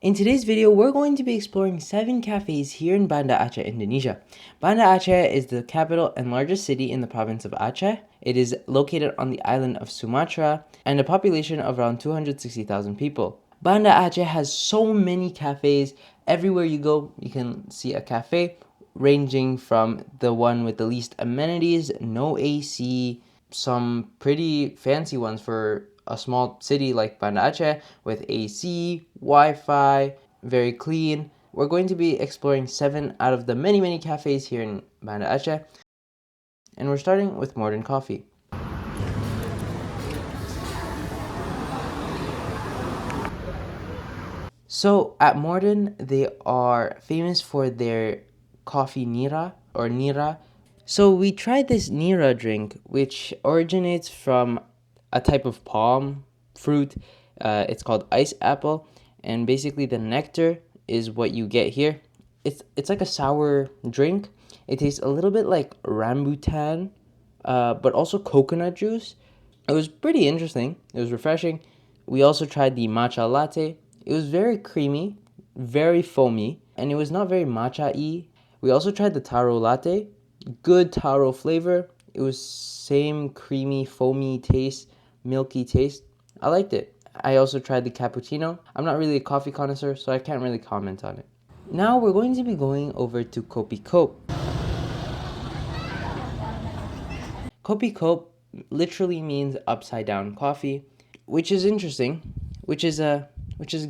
In today's video, we're going to be exploring 7 cafes here in Banda Aceh, Indonesia. Banda Aceh is the capital and largest city in the province of Aceh. It is located on the island of Sumatra and a population of around 260,000 people. Banda Aceh has so many cafes. Everywhere you go, you can see a cafe, ranging from the one with the least amenities, no AC, some pretty fancy ones for a small city like Banda Aceh with AC, Wi-Fi, very clean. We're going to be exploring 7 out of the many cafes here in Banda Aceh, and we're starting with Moorden Coffee. So at Moorden, they are famous for their coffee Nira or Nira. So we tried this Nira drink, which originates from a type of palm fruit. It's called ice apple, and basically the nectar is what you get here. It's like a sour drink. It tastes a little bit like rambutan, but also coconut juice. It was pretty interesting. It was refreshing. We also tried the matcha latte. It was very creamy, very foamy, and it was not very matcha-y. We also tried the taro latte. Good taro flavor. It was same creamy, foamy taste, milky taste. I liked it. I also tried the cappuccino. I'm not really a coffee connoisseur, so I can't really comment on it. Now we're going to be going over to Kopi Khop. Kopi Khop literally means upside down coffee, which is interesting, which is a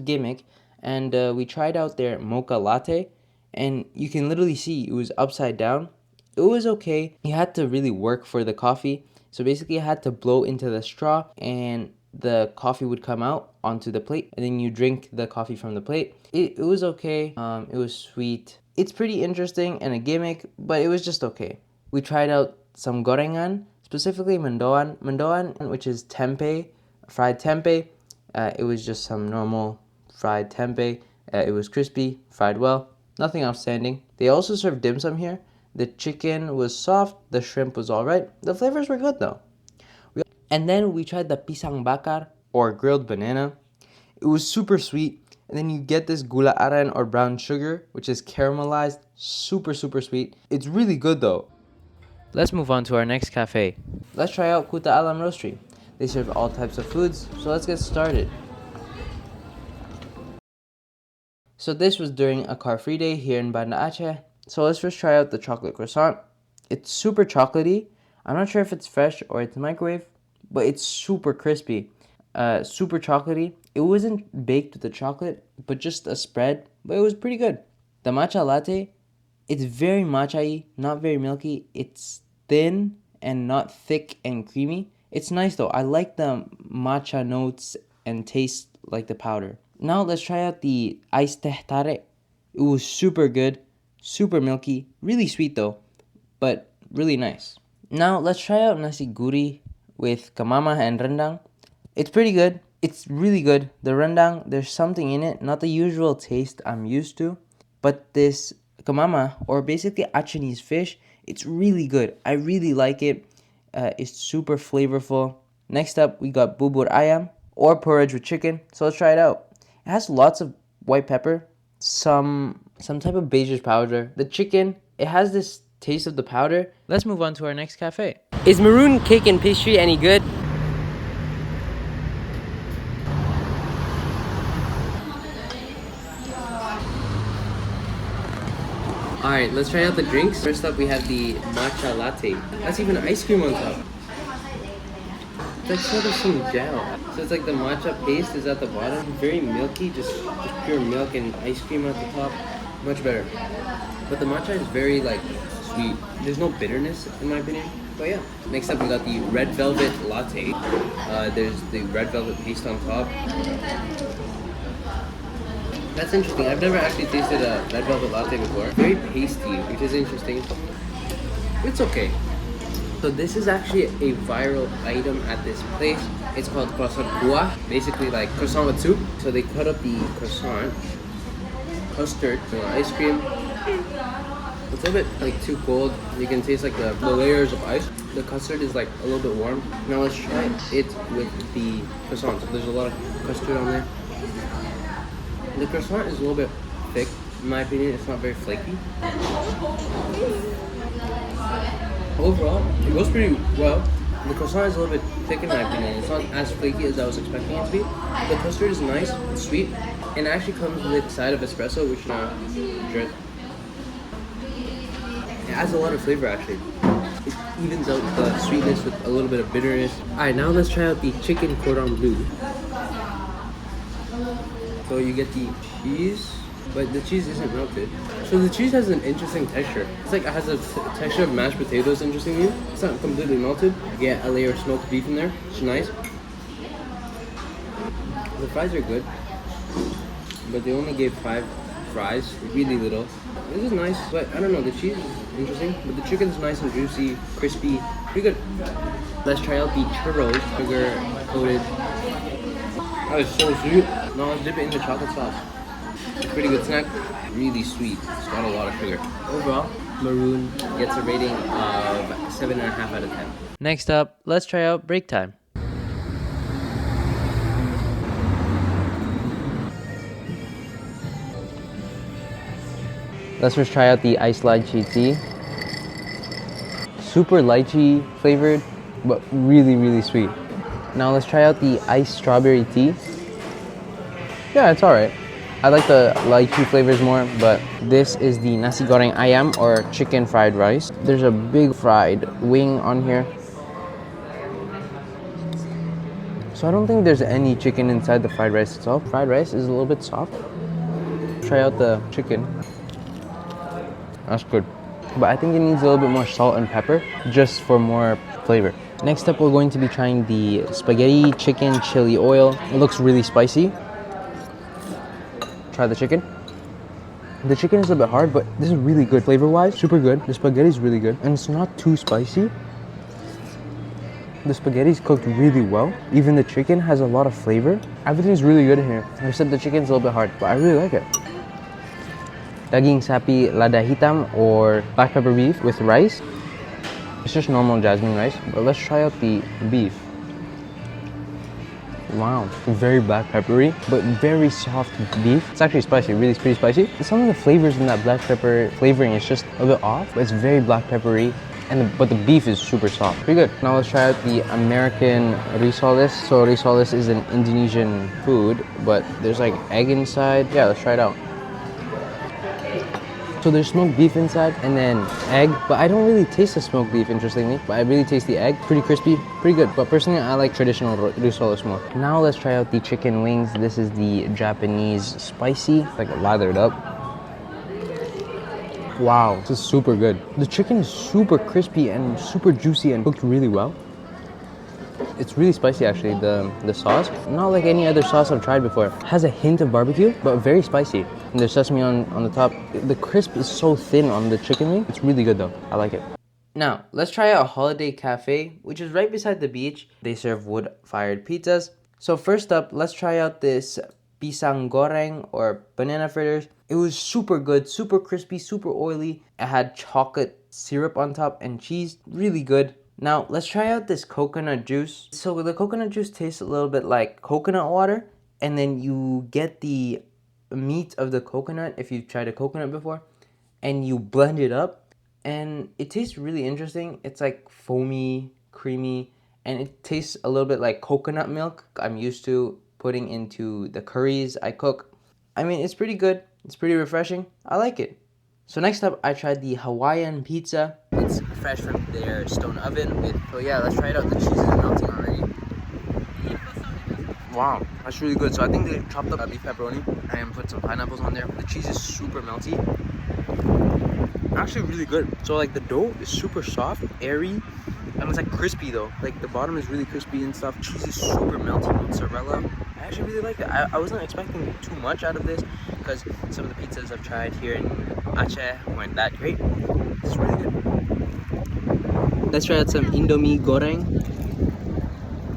gimmick. And we tried out their mocha latte, and you can literally see it was upside down. It was okay. You had to really work for the coffee. So basically, you had to blow into the straw, and the coffee would come out onto the plate, and then you drink the coffee from the plate. It was okay. It was sweet. It's pretty interesting and a gimmick, but it was just okay. We tried out some gorengan, specifically mendoan. Mendoan, which is tempeh, fried tempeh. It was just some normal fried tempeh. It was crispy, fried well, nothing outstanding. They also serve dim sum here. The chicken was soft, the shrimp was alright. The flavors were good though. And then we tried the pisang bakar, or grilled banana. It was super sweet. And then you get this gula aren, or brown sugar, which is caramelized, super sweet. It's really good though. Let's move on to our next cafe. Let's try out Kuta Alam Roastery. They serve all types of foods, so let's get started. So this was during a car-free day here in Banda Aceh. So let's first try out the chocolate croissant. It's super chocolatey. I'm not sure if it's fresh or it's microwave, but it's super crispy. Super chocolatey. It wasn't baked with the chocolate, but just a spread, but it was pretty good. The matcha latte, it's very matcha-y, not very milky. It's thin and not thick and creamy. It's nice though. I like the matcha notes and taste like the powder. Now let's try out the iced teh tarik. It was super good, super milky, really sweet though, but really nice. Now let's try out nasi gurih with kamama and rendang. It's pretty good. It's really good. The rendang, there's something in it, not the usual taste I'm used to, but this kamama, or basically Achenese fish, it's really good. I really like it. It's super flavorful. Next up, we got bubur ayam, or porridge with chicken. So let's try it out. It has lots of white pepper, some type of beige powder. The chicken, it has this taste of the powder. Let's move on to our next cafe. Is Maroon cake and pastry any good? Alright, let's try out the drinks. First up, we have the matcha latte. That's even ice cream on top. It's like sort of some gel. So it's like the matcha paste is at the bottom. Very milky, just pure milk and ice cream at the top. Much better. But the matcha is very like sweet. There's no bitterness in my opinion. But yeah. Next up, we got the red velvet latte. There's the red velvet paste on top. That's interesting. I've never actually tasted a red velvet latte before. Very pasty, which is interesting. It's okay. So this is actually a viral item at this place. It's called croissant buah, basically like croissant with soup. So they cut up the croissant, custard, ice cream. It's a little bit like too cold. You can taste like the layers of ice. The custard is like a little bit warm. Now let's try it with the croissant. So there's a lot of custard on there. The croissant is a little bit thick, in my opinion. It's not very flaky. Overall, it goes pretty well. The croissant is a little bit thick in my opinion. It's not as flaky as I was expecting it to be. The custard is nice, it's sweet, and it actually comes with a side of espresso, which drink. It adds a lot of flavor actually. It evens out the sweetness with a little bit of bitterness. Alright, now let's try out the chicken cordon bleu. So you get the cheese, but the cheese isn't melted. So the cheese has an interesting texture. It's like it has a texture of mashed potatoes, interestingly. It's not completely melted. You get a layer of smoked beef in there, which is nice. The fries are good, but they only gave 5 fries, really little. This is nice, but I don't know, the cheese is interesting, but the chicken's nice and juicy, crispy, pretty good. Let's try out the churros, sugar coated. That is so sweet. Now let's dip it in the chocolate sauce. It's a pretty good snack, really sweet. It's got a lot of sugar. Overall, Maroon gets a rating of 7.5 out of 10. Next up, let's try out Breaktime. Let's first try out the iced lychee tea. Super lychee flavored, but really, really sweet. Now let's try out the iced strawberry tea. Yeah, it's alright. I like the lychee flavors more, but this is the Nasi Goreng ayam or chicken fried rice. There's a big fried wing on here. So I don't think there's any chicken inside the fried rice itself. Fried rice is a little bit soft. Try out the chicken. That's good. But I think it needs a little bit more salt and pepper just for more flavor. Next up, we're going to be trying the spaghetti chicken chili oil. It looks really spicy. Try the chicken. The chicken is a bit hard, but this is really good flavor-wise. Super good. The spaghetti is really good. And it's not too spicy. The spaghetti is cooked really well. Even the chicken has a lot of flavor. Everything's really good in here. Except the chicken's a little bit hard, but I really like it. Daging sapi lada hitam or black pepper beef with rice. It's just normal jasmine rice, but let's try out the beef. Wow, very black peppery, but very soft beef. It's actually spicy, really pretty spicy. Some of the flavors in that black pepper flavoring is just a bit off, but it's very black peppery. But the beef is super soft. Pretty good. Now let's try out the American risoles. So risoles is an Indonesian food, but there's like egg inside. Yeah, let's try it out. So there's smoked beef inside and then egg, but I don't really taste the smoked beef, interestingly, but I really taste the egg. Pretty crispy, pretty good, but personally I like traditional risoles more. Now let's try out the chicken wings. This is the Japanese spicy, like lathered up. Wow, this is super good. The chicken is super crispy and super juicy and cooked really well. It's really spicy actually, the sauce. Not like any other sauce I've tried before. It has a hint of barbecue, but very spicy. And there's sesame on the top. The crisp is so thin on the chicken wing. It's really good though. I like it. Now, let's try out Holiday Cafe, which is right beside the beach. They serve wood-fired pizzas. So first up, let's try out this Pisang Goreng or banana fritters. It was super good, super crispy, super oily. It had chocolate syrup on top and cheese. Really good. Now, let's try out this coconut juice. So the coconut juice tastes a little bit like coconut water, and then you get the meat of the coconut, if you've tried a coconut before, and you blend it up, and it tastes really interesting. It's like foamy, creamy, and it tastes a little bit like coconut milk I'm used to putting into the curries I cook. I mean, it's pretty good. It's pretty refreshing. I like it. So next up, I tried the Hawaiian pizza. It's fresh from their stone oven with, so yeah, let's try it out. The cheese is melting already. Wow, that's really good. So I think they chopped up beef pepperoni and put some pineapples on there. The cheese is super melty. Actually really good. So like the dough is super soft, airy, and it's like crispy though. Like the bottom is really crispy and stuff. Cheese is super melty, mozzarella. I actually really like it. I wasn't expecting too much out of this because some of the pizzas I've tried here in Aceh weren't that great. It's really good. Let's try out some Indomie Goreng.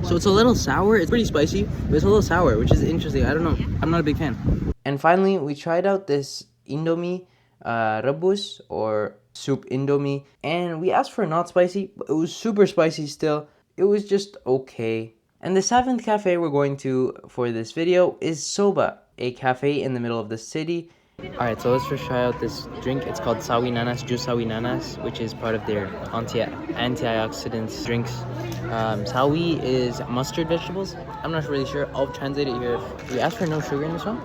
So it's a little sour. It's pretty spicy, but it's a little sour, which is interesting. I don't know. I'm not a big fan. And finally, we tried out this Indomie rebus or soup Indomie, and we asked for not spicy, but it was super spicy still. It was just okay. And the 7th cafe we're going to for this video is Soba. a cafe in the middle of the city. Alright, so let's first try out this drink. It's called Sawi Nanas, juice Sawi Nanas, which is part of their antioxidants drinks. Sawi is mustard vegetables. I'm not really sure. I'll translate it here. We asked for no sugar in this one.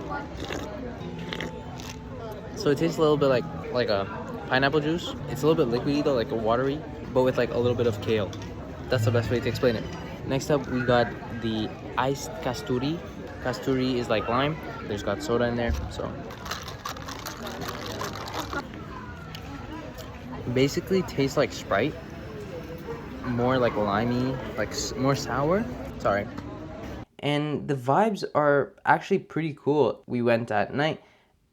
So it tastes a little bit like a pineapple juice. It's a little bit liquidy though, like a watery, but with like a little bit of kale. That's the best way to explain it. Next up, we got the iced kasturi. Kasturi is like lime. There's got soda in there, so basically tastes like Sprite, more like limey, like more sour. Sorry. And the vibes are actually pretty cool. We went at night.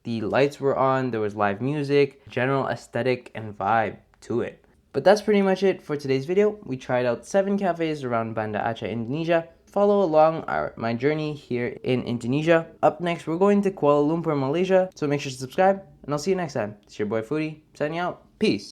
The lights were on, there was live music, general aesthetic and vibe to it. But that's pretty much it for today's video. We tried out 7 cafes around Banda Aceh, Indonesia. Follow along my journey here in Indonesia. Up next, we're going to Kuala Lumpur, Malaysia. So make sure to subscribe, and I'll see you next time. It's your boy Foodie, signing out. Peace.